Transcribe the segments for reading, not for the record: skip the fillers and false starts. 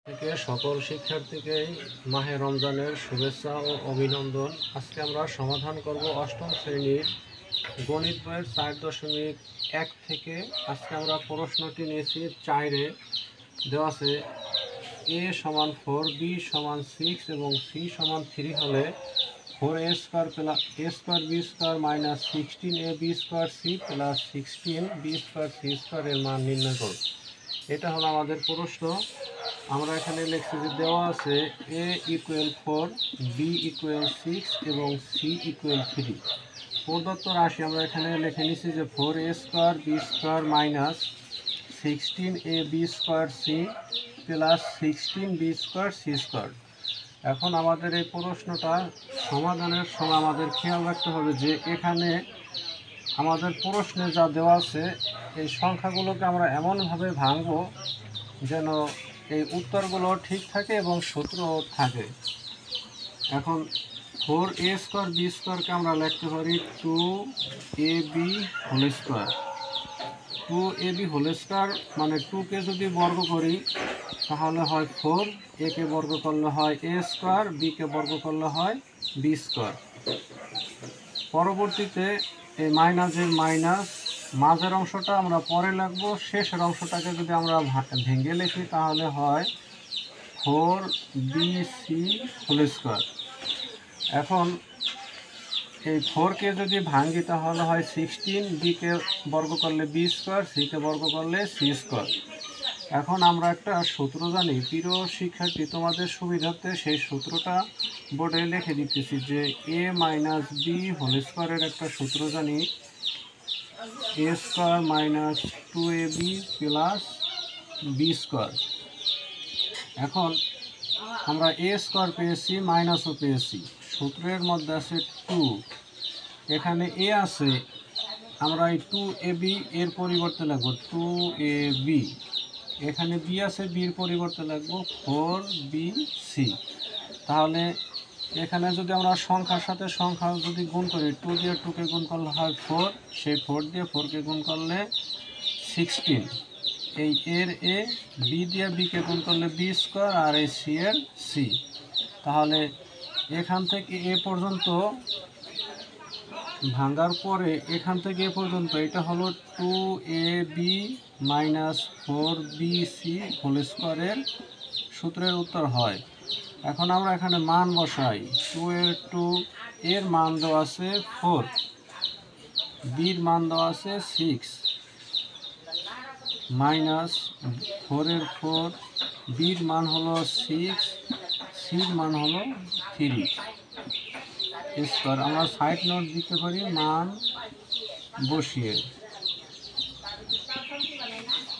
থেকে সকল শিক্ষার্থীকে মাহে রমজানের শুভেচ্ছা ও অভিনন্দন। আজকে আমরা সমাধান করব অষ্টম শ্রেণীর গণিত বইয়ের 4.1 থেকে। আজকে আমরা প্রশ্নটি নিয়েছি 4-এ। দেওয়া আছে a সমান 4, b সমান 6 এবং c সমান 3 হলে 4a square plus a square b square minus 16ab square c plus 16b square c square এর মান নির্ণয় করো। এটা হলো আমাদের প্রশ্ন। আমরা এখানে লিখছি যে দেওয়া আছে a ইকুয়াল 4, b ইকুয়াল 6 এবং c ইকুয়াল 3। প্রদত্ত রাশি আমরা এখানে লিখে নিচ্ছি যে 4a square b square minus 16ab square c plus 16b square c square. এখন আমাদের এই প্রশ্নটা সমাধানের সময় আমাদের খেয়াল রাখতে হবে যে এখানে আমাদের প্রশ্নে যা দেওয়া আছে এই সংখ্যাগুলোকে আমরা এমনভাবে ভাঙব যেন এই উত্তরগুলো ঠিক থাকে এবং সূত্রও থাকে। এখন 4a স্কোয়ার b স্কোয়ারকে আমরা লিখতে পারি 2ab whole square. 2ab whole square মানে 2কে যদি বর্গ করি তাহলে হয় 4, a কে বর্গ করলে হয় a স্কোয়ার, b কে বর্গ করলে হয় b স্কোয়ার। পরবর্তীতে এই মাইনাসের মাইনাস মাঝের অংশটা আমরা পরে লিখবো, শেষের অংশটাকে যদি আমরা ভেঙে লিখি তাহলে হয় 4bc হোল স্কোয়ার। এখন এই 4কে যদি ভাঙি তাহলে হয় 16, b কে বর্গ করলে b স্কোয়ার, c কে বর্গ করলে c স্কোয়ার। এখন আমরা একটা সূত্র জানি, প্রিয় শিক্ষার্থী, তোমাদের সুবিধার্থে সেই সূত্রটা বোর্ডে লিখে দিতেছি যে a মাইনাস b হোল স্কোয়ারের একটা সূত্র জানি, a square minus 2ab plus b square. এখন আমরা a স্কোয়ার পেয়েছি, মাইনাসও পেয়েছি, সূত্রের মধ্যে আছে 2, এখানে a আছে, আমরা এই 2ab এর পরিবর্তে লিখব 2ab, এখানে b আছে, b এর পরিবর্তে লিখব 4bc। তাহলে এখানে যদি আমরা সংখ্যার সাথে সংখ্যা যদি গুণ করি, 2 দিয়ে 2কে গুণ করলে হয় 4, সেই 4 দিয়ে 4কে গুণ করলে 16, এই এর a, b দিয়ে bকে গুণ করলে b স্কোয়ার, আর এই c এর c। তাহলে এখান থেকে এ পর্যন্ত ভাঙার পরে এখান থেকে এ পর্যন্ত এটা হলো 2ab মাইনাস 4bc হোল স্কোয়ারের সূত্রের উত্তর হয়। এখন আমরা এখানে মান বসাই, 2 এর মান দেওয়া আছে 4, বির মান দেওয়া আছে 6, মাইনাস 4 এর 4, বির মান হলো 6, সির মান হলো 3 স্কোয়ার। আমরা সাইড নোট দিতে পারি মান বসিয়ে।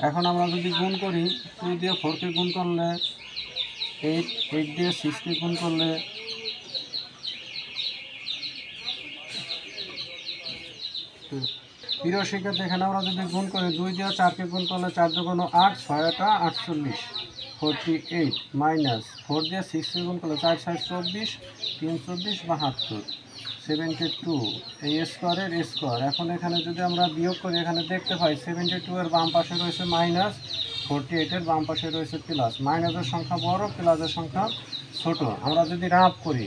এখন আমরা যদি গুণ করি, 2 দিয়ে 4কে গুণ করলে 8, 8 দিয়ে 6কে গুণ করলে 2। প্রিয় শিক্ষার্থী, এখানে আমরা যদি গুণ করি, 2 দিয়ে 4কে গুণ করলে 4 দুগুণ 8, 6টা 48, 48 মাইনাস 4 দিয়ে 6কে গুণ করলে 4 6 24, 3 24 72, 72 এই স্কোয়ারের স্কোয়ার। এখন এখানে যদি আমরা বিয়োগ করি, এখানে দেখতে পাই 72 এর বাম পাশে রয়েছে মাইনাস, 48 এর বাম পাশে রয়েছে প্লাস। মাইনাসের সংখ্যা বড়, প্লাসের সংখ্যা ছোট। আমরা যদি রাফ করি,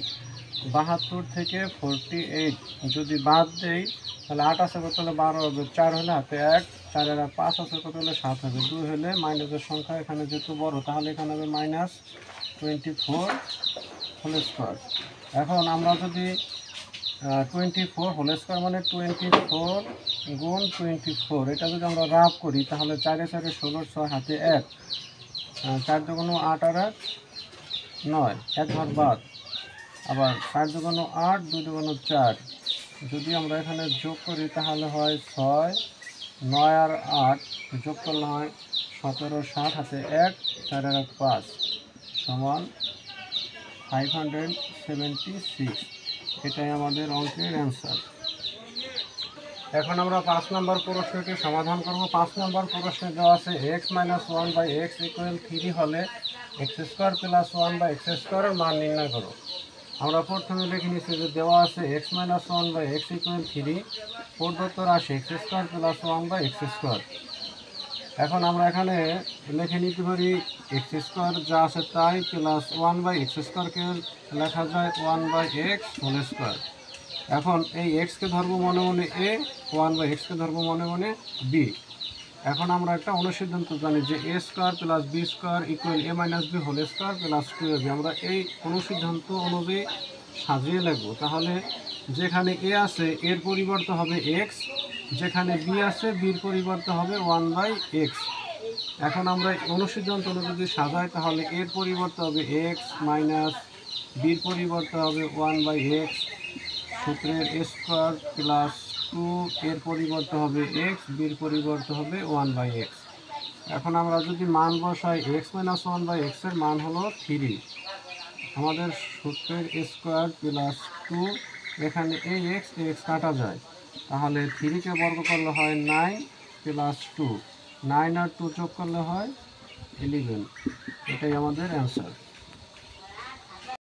72 থেকে 48 যদি বাদ দেই তাহলে 8 আছে কত হলে 12 হবে, 4 হলে হাতে 1, 4 এর 5 আছে কত হলে 7 হবে, 2 হলে মাইনাসের সংখ্যা এখানে যেহেতু বড় তাহলে এখানে হবে মাইনাস 24 হোল স্কোয়ার। এখন আমরা যদি 24 হোল স্কোয়ার মানে 24 গুণ 24, এটা যদি আমরা রাফ করি তাহলে 4 4 16, 6 হাতে 1, 4 দুগুণ 8 আর 1 9, 1 ঘর বাদ, আবার 4 দুগুণ 8, 2 দুগুণ 4, যদি আমরা এখানে যোগ করি তাহলে হয় 6, 9 আর 8 যোগ করলে হয় 17, 7 হাতে 1, 4 আর 1 5 সমান 576। এটাই আমাদের অঙ্কের অ্যান্সার। এখন আমরা 5 নম্বর প্রশ্নটি সমাধান করব। 5 নম্বর প্রশ্নে দেওয়া আছে x মাইনাস 1/x ইকুয়াল 3 হলে x স্কোয়ার প্লাস 1/x স্কোয়ারের মান নির্ণয় করো। আমরা প্রথমে লিখে নিচ্ছি যে দেওয়া আছে x মাইনাস 1/x ইকুয়াল 3, প্রদত্ত রাশি x square plus 1/x square. এখন আমরা এখানে লিখে নিতে পারি এক্স স্কোয়ার যা আছে তাই প্লাস 1/x² লেখা যায় 1/x হোল স্কোয়ার। এখন এই এক্সকে ধরবো মনে মনে এ, 1/x-কে ধরবো মনে মনে বি। এখন আমরা একটা অনুসিদ্ধান্ত জানি যে a² + b² = a - b whole square plus 2ab। আমরা এই অনুসিদ্ধান্ত অনুযায়ী সাজিয়ে লিখব। তাহলে যেখানে a আছে এর পরিবর্তে হবে x, যেখানে b আছে বির পরিবর্তে হবে 1/x। এখন আমরা অনুসিদ্ধান্ত অনুযায়ী সাজাই, তাহলে এর পরিবর্তে হবে x মাইনাস বির পরিবর্তে হবে 1/x, সূত্রের a² প্লাস 2 এর পরিবর্তে হবে x, বির পরিবর্তে হবে 1/x। এখন আমরা যদি মান বসাই x - 1/x এর মান হলো 3। আমাদের সূত্রের a² প্লাস 2, এখানে ax কাটা যায়, তাহলে 3কে বর্গ করলে হয় 9 প্লাস 2, 9 আর 2 যোগ করলে হয় 11। এটাই আমাদের অ্যান্সার।